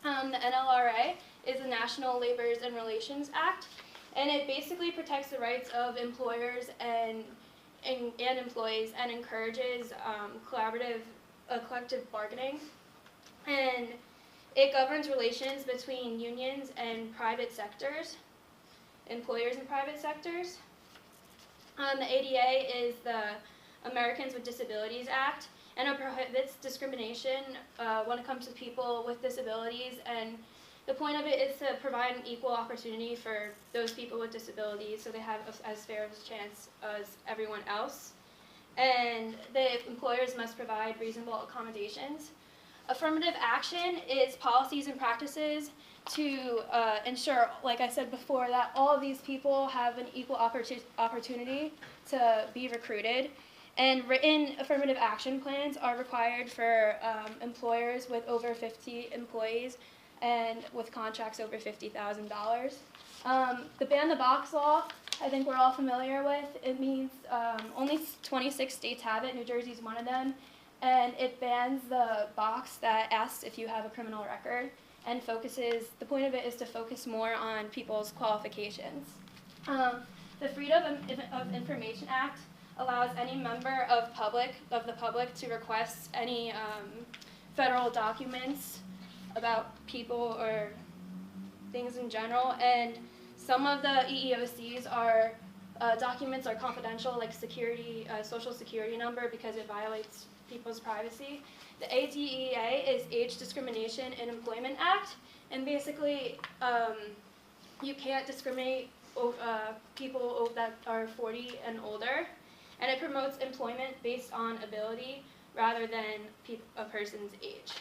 The NLRA is the National Labor and Relations Act, and it basically protects the rights of employers and employees and encourages collective bargaining. And it governs relations between unions and private sectors, employers and private sectors. The ADA is the Americans with Disabilities Act, and it prohibits discrimination when it comes to people with disabilities, and the point of it is to provide an equal opportunity for those people with disabilities so they have as fair of a chance as everyone else. And the employers must provide reasonable accommodations. Affirmative action is policies and practices to ensure, like I said before, that all of these people have an equal opportunity to be recruited. And written affirmative action plans are required for employers with over 50 employees and with contracts over $50,000. The ban the box law, I think we're all familiar with. It means only 26 states have it. New Jersey's one of them. And it bans the box that asks if you have a criminal record and focuses, the point of it is to focus more on people's qualifications. The Freedom of Information Act allows any member of the public to request any federal documents about people or things in general, and some of the EEOC's are documents are confidential, like social security number, because it violates people's privacy. The ADEA is Age Discrimination in Employment Act, and basically you can't discriminate people that are 40 and older, and it promotes employment based on ability rather than a person's age.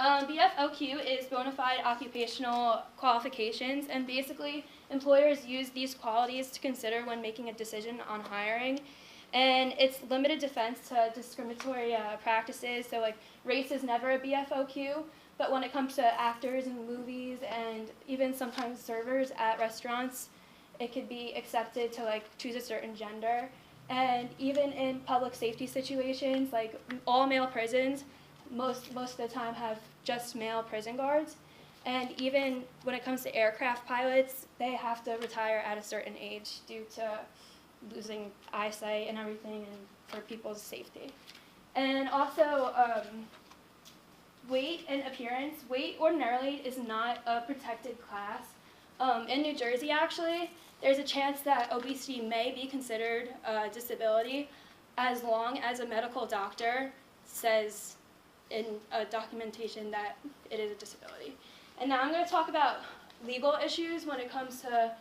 BFOQ is bona fide occupational qualifications, and basically employers use these qualities to consider when making a decision on hiring. And it's limited defense to discriminatory practices, so like race is never a BFOQ, but when it comes to actors in movies and even sometimes servers at restaurants, it could be accepted to like choose a certain gender. And even in public safety situations, like all male prisons, most of the time have just male prison guards. And even when it comes to aircraft pilots, they have to retire at a certain age due to losing eyesight and everything, and for people's safety. And also, weight and appearance. Weight ordinarily is not a protected class. In New Jersey, actually, there's a chance that obesity may be considered a disability as long as a medical doctor says in a documentation that it is a disability. And now I'm going to talk about legal issues when it comes to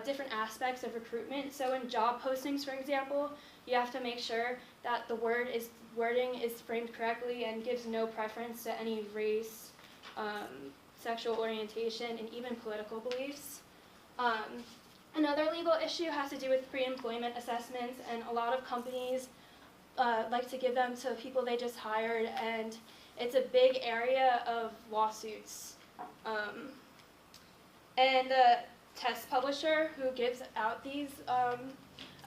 different aspects of recruitment. So in job postings, for example, you have to make sure that the wording is framed correctly and gives no preference to any race, sexual orientation, and even political beliefs. Another legal issue has to do with pre-employment assessments, and a lot of companies like to give them to people they just hired, and it's a big area of lawsuits. And the test publisher who gives out these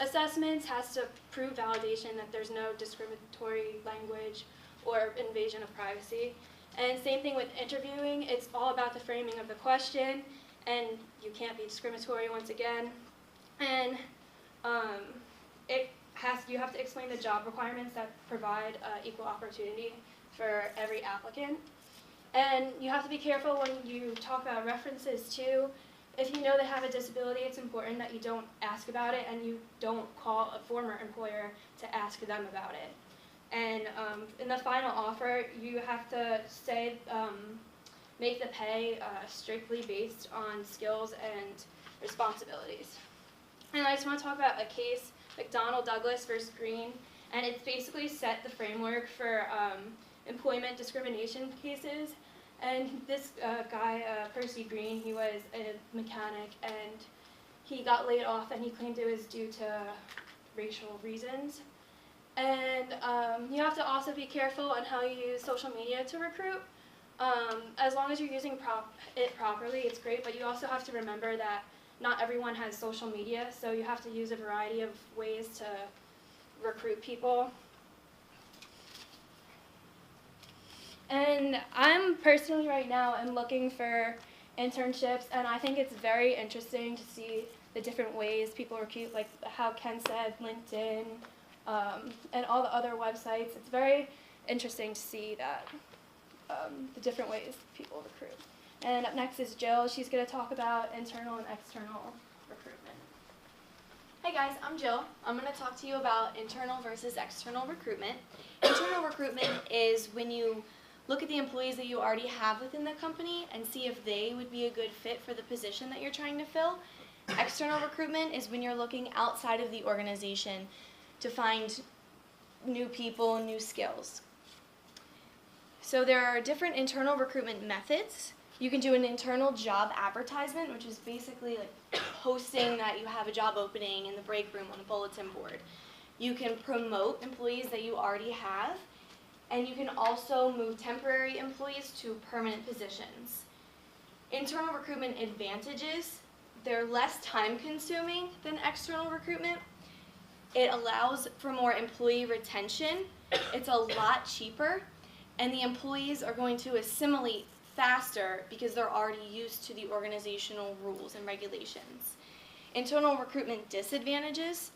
assessments has to prove validation that there's no discriminatory language or invasion of privacy. And same thing with interviewing. It's all about the framing of the question, and you can't be discriminatory once again. And you have to explain the job requirements that provide equal opportunity for every applicant. And you have to be careful when you talk about references too. If you know they have a disability, it's important that you don't ask about it and you don't call a former employer to ask them about it. And in the final offer, you have to say, make the pay strictly based on skills and responsibilities. And I just want to talk about a case, McDonnell Douglas versus Green, and it's basically set the framework for employment discrimination cases. And this guy, Percy Green, he was a mechanic, and he got laid off, and he claimed it was due to racial reasons. And you have to also be careful on how you use social media to recruit. As long as you're using it properly, it's great, but you also have to remember that not everyone has social media, so you have to use a variety of ways to recruit people. And And I'm personally right now I'm looking for internships, and I think it's very interesting to see the different ways people recruit, like how Ken said, LinkedIn, and all the other websites. It's very interesting to see that the different ways people recruit. And up next is Jill. She's going to talk about internal and external recruitment. Hey guys, I'm Jill. I'm going to talk to you about internal versus external recruitment. Internal recruitment is when you look at the employees that you already have within the company and see if they would be a good fit for the position that you're trying to fill. External recruitment is when you're looking outside of the organization to find new people, new skills. So there are different internal recruitment methods. You can do an internal job advertisement, which is basically like posting that you have a job opening in the break room on a bulletin board. You can promote employees that you already have, and you can also move temporary employees to permanent positions. Internal recruitment advantages, they're less time consuming than external recruitment. It allows for more employee retention. It's a lot cheaper, and the employees are going to assimilate faster because they're already used to the organizational rules and regulations. Internal recruitment disadvantages.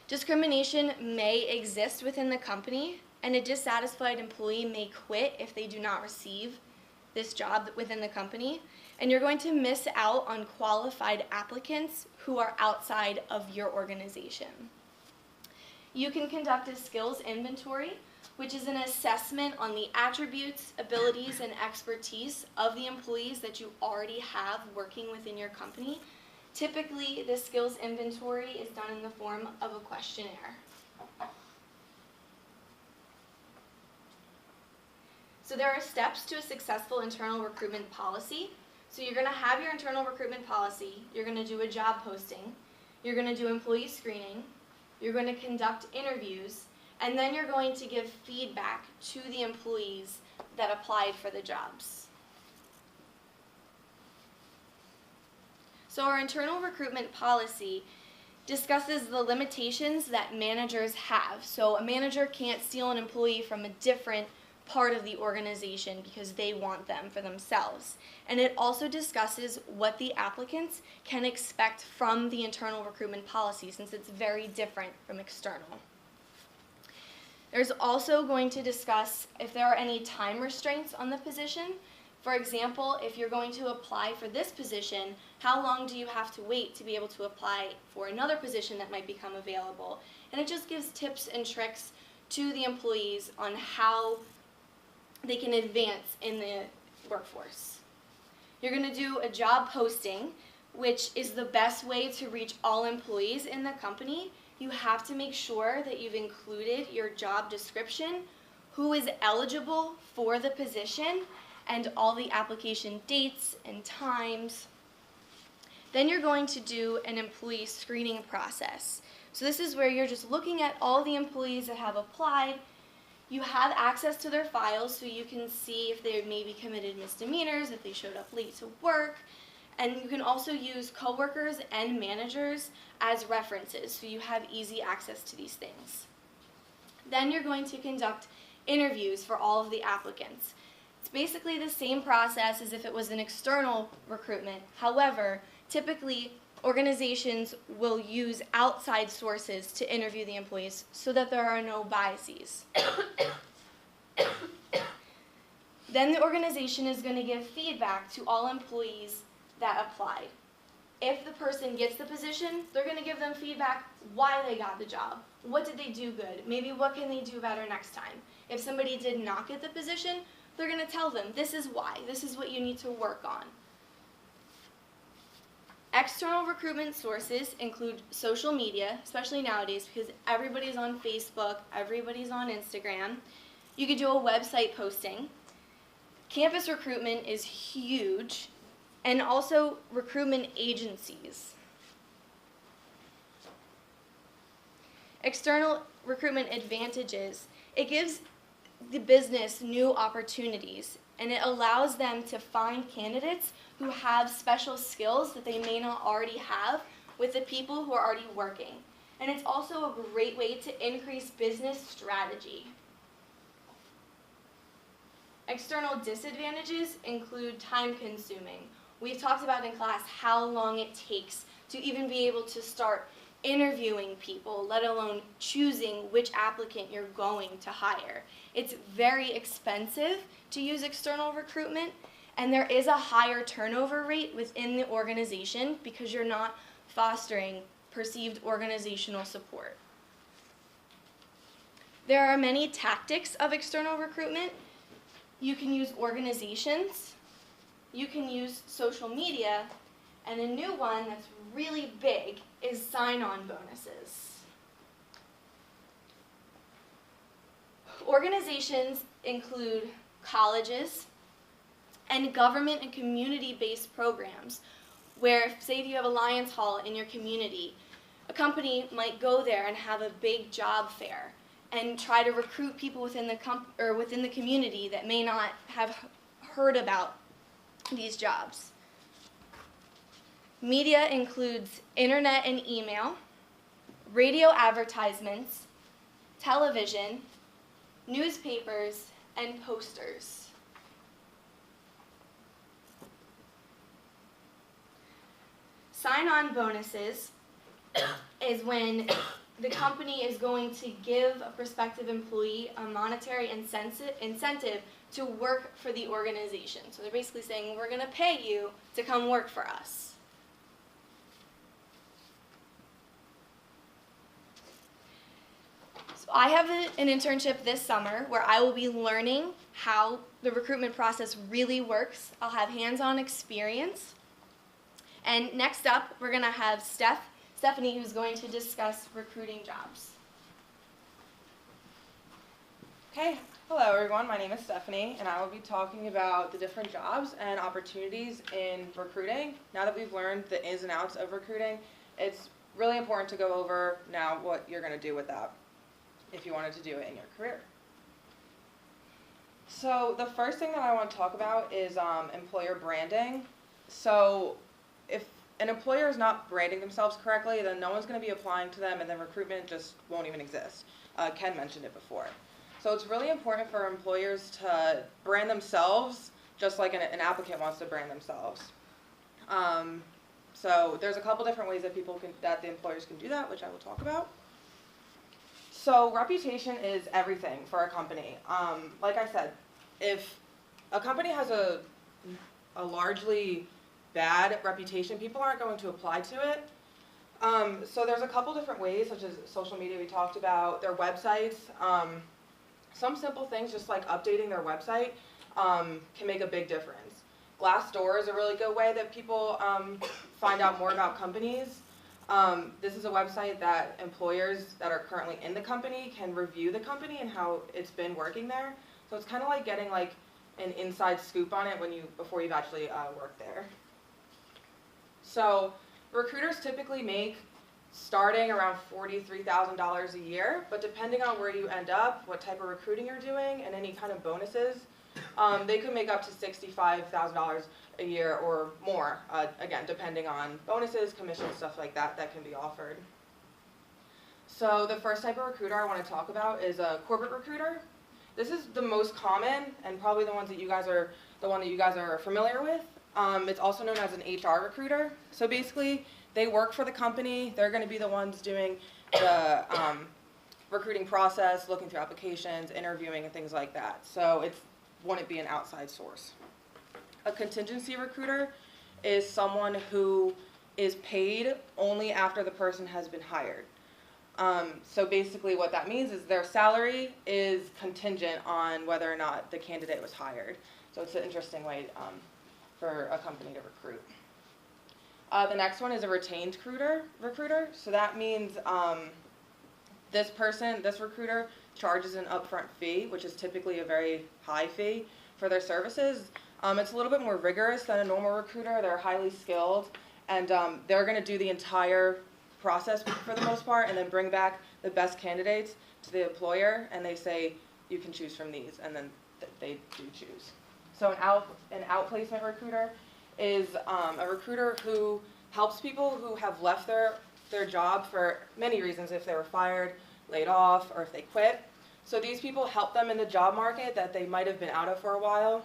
Discrimination may exist within the company, and a dissatisfied employee may quit if they do not receive this job within the company, and you're going to miss out on qualified applicants who are outside of your organization. You can conduct a skills inventory, which is an assessment on the attributes, abilities, and expertise of the employees that you already have working within your company. Typically, the skills inventory is done in the form of a questionnaire. So there are steps to a successful internal recruitment policy. So you're going to have your internal recruitment policy, you're going to do a job posting, you're going to do employee screening, you're going to conduct interviews, and then you're going to give feedback to the employees that applied for the jobs. So our internal recruitment policy discusses the limitations that managers have. So a manager can't steal an employee from a different part of the organization because they want them for themselves. And it also discusses what the applicants can expect from the internal recruitment policy, since it's very different from external. There's also going to discuss if there are any time restraints on the position. For example, if you're going to apply for this position, how long do you have to wait to be able to apply for another position that might become available? And it just gives tips and tricks to the employees on how they can advance in the workforce. You're going to do a job posting, which is the best way to reach all employees in the company. You have to make sure that you've included your job description, who is eligible for the position, and all the application dates and times. Then you're going to do an employee screening process. So this is where you're just looking at all the employees that have applied. You have access to their files so you can see if they maybe committed misdemeanors, if they showed up late to work. And you can also use coworkers and managers as references so you have easy access to these things. Then you're going to conduct interviews for all of the applicants. It's basically the same process as if it was an external recruitment. However, typically organizations will use outside sources to interview the employees so that there are no biases. Then the organization is going to give feedback to all employees that applied. If the person gets the position, they're going to give them feedback why they got the job. What did they do good? Maybe what can they do better next time? If somebody did not get the position, they're going to tell them, this is why. This is what you need to work on. External recruitment sources include social media, especially nowadays because everybody's on Facebook, everybody's on Instagram. You could do a website posting. Campus recruitment is huge, and also recruitment agencies. External recruitment advantages. It gives the business new opportunities, and it allows them to find candidates who have special skills that they may not already have with the people who are already working. And it's also a great way to increase business strategy. External disadvantages include time consuming. We've talked about in class how long it takes to even be able to start interviewing people, let alone choosing which applicant you're going to hire. It's very expensive to use external recruitment, and there is a higher turnover rate within the organization because you're not fostering perceived organizational support. There are many tactics of external recruitment. You can use organizations, you can use social media, and a new one that's really big is sign-on bonuses. Organizations include colleges and government and community-based programs where, say if you have a Lions Hall in your community, a company might go there and have a big job fair and try to recruit people within the community that may not have heard about these jobs. Media includes internet and email, radio advertisements, television, newspapers, and posters. Sign-on bonuses is when the company is going to give a prospective employee a monetary incentive to work for the organization. So they're basically saying, we're going to pay you to come work for us. So I have an internship this summer where I will be learning how the recruitment process really works. I'll have hands-on experience. And next up, we're going to have Stephanie, who's going to discuss recruiting jobs. Okay, hello everyone, my name is Stephanie, and I will be talking about the different jobs and opportunities in recruiting. Now that we've learned the ins and outs of recruiting, it's really important to go over now what you're going to do with that if you wanted to do it in your career. So the first thing that I want to talk about is employer branding. So if an employer is not branding themselves correctly, then no one's going to be applying to them, and then recruitment just won't even exist. Ken mentioned it before. So it's really important for employers to brand themselves just like an applicant wants to brand themselves. So there's a couple different ways that the employers can do that, which I will talk about. So reputation is everything for a company. Like I said, if a company has a largely bad reputation, people aren't going to apply to it. So there's a couple different ways, such as social media we talked about, their websites. Some simple things, just like updating their website, can make a big difference. Glassdoor is a really good way that people find out more about companies. This is a website that employers that are currently in the company can review the company and how it's been working there. So it's kind of like getting like an inside scoop on it before you've actually worked there. So recruiters typically make starting around $43,000 a year, but depending on where you end up, what type of recruiting you're doing, and any kind of bonuses, they could make up to $65,000 a year or more, again, depending on bonuses, commissions, stuff like that that can be offered. So the first type of recruiter I want to talk about is a corporate recruiter. This is the most common and probably the one that you guys are familiar with. It's also known as an HR recruiter. So basically, they work for the company. They're going to be the ones doing the recruiting process, looking through applications, interviewing, and things like that. So it wouldn't be an outside source. A contingency recruiter is someone who is paid only after the person has been hired. So basically what that means is their salary is contingent on whether or not the candidate was hired. So it's an interesting way for a company to recruit. The next one is a retained recruiter. So that means this recruiter charges an upfront fee, which is typically a very high fee for their services. It's a little bit more rigorous than a normal recruiter. They're highly skilled, and they're going to do the entire process for the most part, and then bring back the best candidates to the employer, and they say, you can choose from these, and then they do choose. So an outplacement recruiter is a recruiter who helps people who have left their job for many reasons, if they were fired, laid off, or if they quit. So these people help them in the job market that they might have been out of for a while.